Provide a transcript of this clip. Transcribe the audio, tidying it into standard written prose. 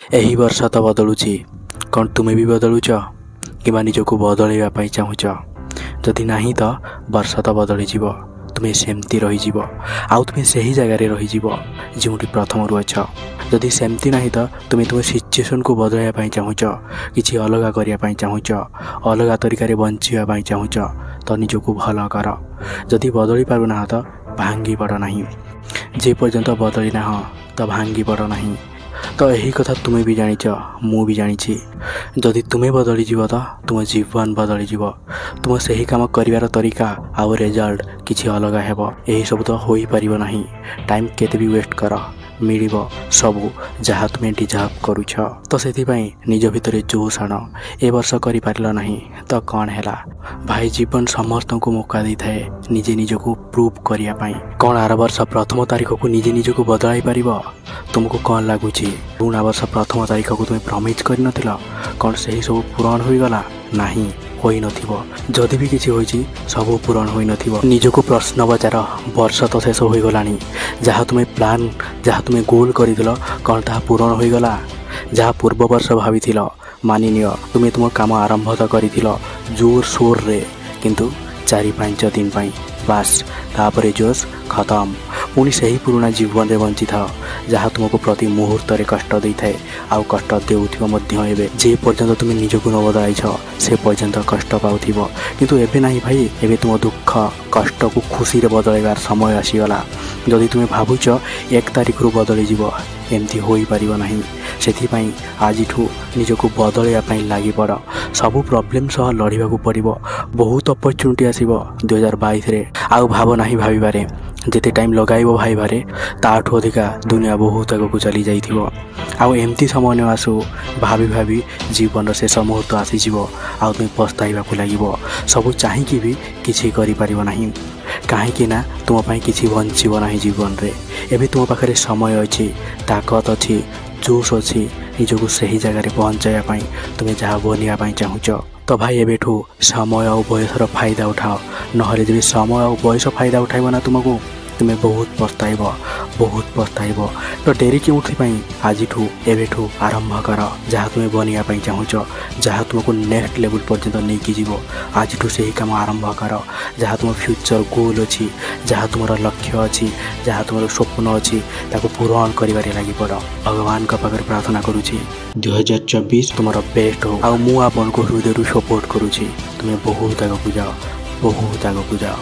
ଏହି ବର୍ଷ ତ ବଦଳୁଛି, କ'ଣ ତୁମେ ବି ବଦଳୁଛ କିମ୍ବା ନିଜକୁ ବଦଳାଇବା ପାଇଁ ଚାହୁଁଛ? ଯଦି ନାହିଁ ତ ବର୍ଷ ତ ବଦଳିଯିବ, ତୁମେ ସେମିତି ରହିଯିବ ଆଉ ତୁମେ ସେହି ଜାଗାରେ ରହିଯିବ ଯେଉଁଠି ପ୍ରଥମରୁ ଅଛ। ଯଦି ସେମିତି ନାହିଁ ତ ତୁମେ ତୁମ ସିଚୁଏସନ୍କୁ ବଦଳାଇବା ପାଇଁ ଚାହୁଁଛ, କିଛି ଅଲଗା କରିବା ପାଇଁ ଚାହୁଁଛ, ଅଲଗା ତରିକାରେ ବଞ୍ଚିବା ପାଇଁ ଚାହୁଁଛ ତ ନିଜକୁ ଭଲ କର। ଯଦି ବଦଳି ପାରୁନାହଁ ତ ଭାଙ୍ଗି ପଡ଼ ନାହିଁ। ଯେ ପର୍ଯ୍ୟନ୍ତ ବଦଳି ନାହଁ ତ ଭାଙ୍ଗି ପଡ଼ ନାହିଁ। ତ ଏହି କଥା ତୁମେ ବି ଜାଣିଛ, ମୁଁ ବି ଜାଣିଛି। ଯଦି ତୁମେ ବଦଳିଯିବ ତ ତୁମ ଜୀବନ ବଦଳିଯିବ। ତୁମ ସେହି କାମ କରିବାର ତରିକା ଆଉ ରେଜଲ୍ଟ କିଛି ଅଲଗା ହେବ। ଏହିସବୁ ତ ହୋଇପାରିବ ନାହିଁ। ଟାଇମ୍ କେତେ ବି ୱେଷ୍ଟ କର, ମିଳିବ ସବୁ ଯାହା ତୁମେ ଡିଜର୍ଭ କରୁଛ। ତ ସେଥିପାଇଁ ନିଜ ଭିତରେ ଜୋସ୍ ଆଣ। ଏ ବର୍ଷ କରିପାରିଲ ନାହିଁ ତ କ'ଣ ହେଲା ଭାଇ, ଜୀବନ ସମସ୍ତଙ୍କୁ ମୌକା ଦେଇଥାଏ ନିଜେ ନିଜକୁ ପ୍ରୁଭ୍ କରିବା ପାଇଁ। କ'ଣ ଆର ବର୍ଷ ପ୍ରଥମ ତାରିଖକୁ ନିଜେ ନିଜକୁ ବଦଳାଇ ପାରିବ? ତୁମକୁ କ'ଣ ଲାଗୁଛି ପୁରୁଣା ବର୍ଷ ପ୍ରଥମ ତାରିଖକୁ ତୁମେ ପ୍ରମିସ୍ କରିନଥିଲ? କ'ଣ ସେହି ସବୁ ପୂରଣ ହୋଇଗଲା? ନାହିଁ, ହୋଇନଥିବ। ଯଦି ବି କିଛି ହୋଇଛି ସବୁ ପୂରଣ ହୋଇନଥିବ। ନିଜକୁ ପ୍ରଶ୍ନ ପଚାର, ବର୍ଷ ତ ଶେଷ ହୋଇଗଲାଣି। ଯାହା ତୁମେ ପ୍ଲାନ୍, ଯାହା ତୁମେ ଗୋଲ୍ କରିଥିଲ କ'ଣ ତାହା ପୂରଣ ହୋଇଗଲା? ଯାହା ପୂର୍ବ ବର୍ଷ ଭାବିଥିଲ, ମାନିନିଅ ତୁମେ ତୁମ କାମ ଆରମ୍ଭ ତ କରିଥିଲ ଜୋରସୋରରେ, କିନ୍ତୁ 4-5 ଦିନ ପାଇଁ ବାସ୍, ତାପରେ ଜୋସ୍ ଖତମ। ପୁଣି ସେହି ପୁରୁଣା ଜୀବନରେ ବଞ୍ଚିଥାଅ ଯାହା ତୁମକୁ ପ୍ରତି ମୁହୂର୍ତ୍ତରେ କଷ୍ଟ ଦେଇଥାଏ ଆଉ କଷ୍ଟ ଦେଉଥିବ ମଧ୍ୟ। ଏବେ ଯେ ପର୍ଯ୍ୟନ୍ତ ତୁମେ ନିଜକୁ ନ ବଦଳାଇଛ ସେ ପର୍ଯ୍ୟନ୍ତ କଷ୍ଟ ପାଉଥିବ, କିନ୍ତୁ ଏବେ ନାହିଁ ଭାଇ। ଏବେ ତୁମ ଦୁଃଖ କଷ୍ଟକୁ ଖୁସିରେ ବଦଳାଇବାର ସମୟ ଆସିଗଲା। ଯଦି ତୁମେ ଭାବୁଛ 1 ତାରିଖରୁ ବଦଳିଯିବ, ଏମିତି ହୋଇପାରିବ ନାହିଁ। ସେଥିପାଇଁ ଆଜିଠୁ ନିଜକୁ ବଦଳାଇବା ପାଇଁ ଲାଗିପଡ଼। ସବୁ ପ୍ରୋବ୍ଲେମ୍ ସହ ଲଢ଼ିବାକୁ ପଡ଼ିବ। ବହୁତ ଅପରଚ୍ୟୁନିଟି ଆସିବ 2022ରେ। ଆଉ ଭାବ ନାହିଁ ଭାବିବାରେ। ଯେତେ ଟାଇମ୍ ଲଗାଇବ ଭାବିବାରେ ତାଠୁ ଅଧିକା ଦୁନିଆ ବହୁତ ଆଗକୁ ଚାଲି ଯାଇଥିବ। ଆଉ ଏମିତି ସମୟ ନ ଆସୁ ଭାବି ଭାବି ଜୀବନର ଶେଷ ମୁହୂର୍ତ୍ତ ଆସିଯିବ ଆଉ ତୁମେ ପସ୍ତାଇବାକୁ ଲାଗିବ। ସବୁ ଚାହିଁକି ବି କିଛି କରିପାରିବ ନାହିଁ, କାହିଁକି ନା ତୁମ ପାଇଁ କିଛି ବଞ୍ଚିବ ନାହିଁ ଜୀବନରେ। ଏବେ ତୁମ ପାଖରେ ସମୟ ଅଛି, ତାକତ ଅଛି, ଜୋସ୍ ଅଛି ନିଜକୁ ସେହି ଜାଗାରେ ପହଞ୍ଚାଇବା ପାଇଁ ତୁମେ ଯାହା ବନିବା ପାଇଁ ଚାହୁଁଛ। ତ ଭାଇ ଏବେଠୁ ସମୟ ଆଉ ବୟସର ଫାଇଦା ଉଠାଅ, ନହେଲେ ଯେବେ ସମୟ ଆଉ ବୟସ ଫାଇଦା ଉଠାଇବ ନା ତୁମକୁ, ତୁମେ ବହୁତ ପସ୍ତାଇବ, ବହୁତ ପସ୍ତାଇବ। ତ ଡେରି କେଉଁଥିପାଇଁ? ଆଜିଠୁ ଏବେଠୁ ଆରମ୍ଭ କର ଯାହା ତୁମେ ବନିବା ପାଇଁ ଚାହୁଁଛ, ଯାହା ତୁମକୁ ନେକ୍ସଟ ଲେଭେଲ୍ ପର୍ଯ୍ୟନ୍ତ ନେଇକି ଯିବ। ଆଜିଠୁ ସେହି କାମ ଆରମ୍ଭ କର ଯାହା ତୁମ ଫ୍ୟୁଚର ଗୋଲ୍ ଅଛି, ଯାହା ତୁମର ଲକ୍ଷ୍ୟ ଅଛି, ଯାହା ତୁମର ସ୍ୱପ୍ନ ଅଛି, ତାକୁ ପୂରଣ କରିବାରେ ଲାଗିପଡ଼। ଭଗବାନଙ୍କ ପାଖରେ ପ୍ରାର୍ଥନା କରୁଛି 2024 ତୁମର ବେଷ୍ଟ ହଉ। ଆଉ ମୁଁ ଆପଣଙ୍କୁ ହୃଦୟରୁ ସପୋର୍ଟ କରୁଛି। ତୁମେ ବହୁତ ଆଗକୁ ଯାଅ, ବହୁତ ଆଗକୁ ଯାଅ।